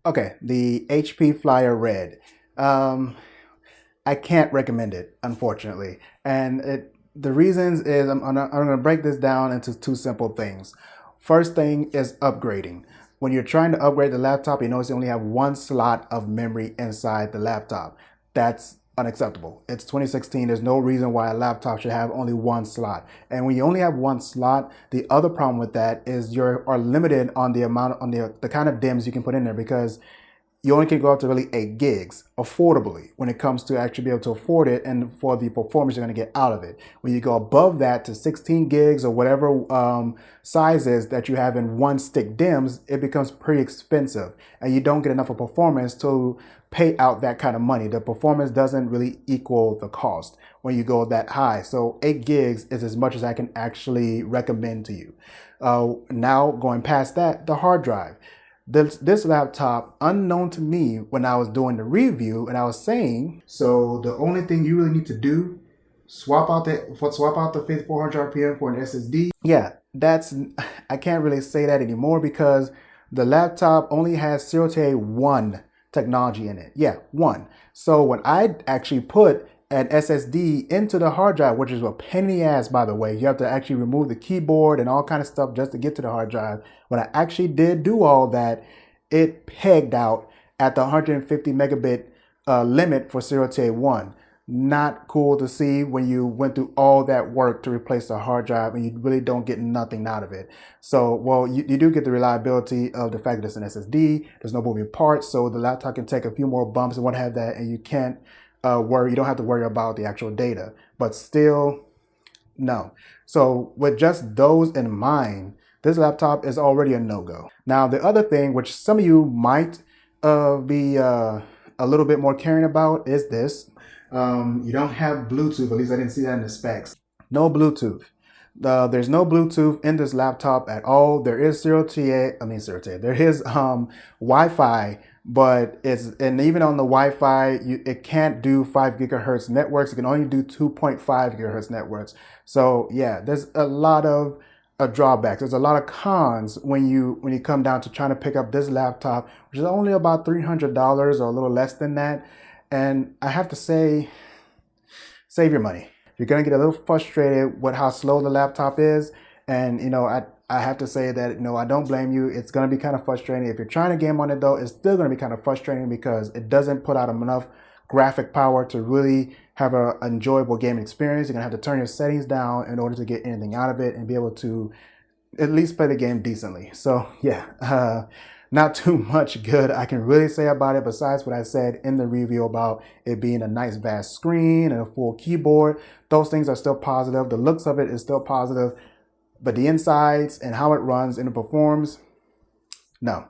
Okay, the HP Flyer Red. Um, I can't recommend it, unfortunately. And the reasons is I'm gonna break this down into two simple things. First thing is upgrading. When you're trying to upgrade the laptop, you notice you only have one slot of memory inside the laptop. That's unacceptable. It's 2016. There's no reason why a laptop should have only one slot. And when you only have one slot, the other problem with that is you are limited on the amount on the kind of DIMMs you can put in there because you only can go up to really 8 gigs affordably when it comes to actually be able to afford it and for the performance you're going to get out of it. When you go above that to 16 gigs or whatever sizes that you have in one stick DIMMs, it becomes pretty expensive and you don't get enough of performance to pay out that kind of money. The performance doesn't really equal the cost when you go that high. So 8 gigs is as much as I can actually recommend to you. Now going past that, the hard drive. This laptop, unknown to me when I was doing the review, and I was saying, so the only thing you really need to do, swap out the 5400 RPM for an SSD. Yeah, I can't really say that anymore because the laptop only has 0 to 1 technology in it. Yeah, one. So when I actually put an SSD into the hard drive, which is a pain in the ass, by the way. You have to actually remove the keyboard and all kind of stuff just to get to the hard drive. When I actually did do all that, it pegged out at the 150 megabit limit for 0 to 1. Not cool to see when you went through all that work to replace the hard drive and you really don't get nothing out of it. So, well, you do get the reliability of the fact that it's an SSD. There's no moving parts, so the laptop can take a few more bumps and what have that, and you can't you don't have to worry about the actual data, but still, no. So with just those in mind, this laptop is already a no-go. Now, the other thing, which some of you might be a little bit more caring about, is this. You don't have Bluetooth, at least I didn't see that in the specs. No Bluetooth. There's no Bluetooth in this laptop at all. There is 0 to 8, there is Wi-Fi, but and even on the Wi-Fi, it can't do 5 gigahertz networks. It can only do 2.5 gigahertz networks. So yeah, there's a lot of drawbacks. There's a lot of cons when you come down to trying to pick up this laptop, which is only about $300 or a little less than that. And I have to say, save your money. You're gonna get a little frustrated with how slow the laptop is, and I have to say that I don't blame you. It's gonna be kind of frustrating. If you're trying to game on it though, it's still gonna be kind of frustrating because it doesn't put out enough graphic power to really have an enjoyable gaming experience. You're gonna have to turn your settings down in order to get anything out of it and be able to at least play the game decently. So yeah, not too much good I can really say about it besides what I said in the review about it being a nice vast screen and a full keyboard. Those things are still positive. The looks of it is still positive, but the insides and how it runs and it performs, no.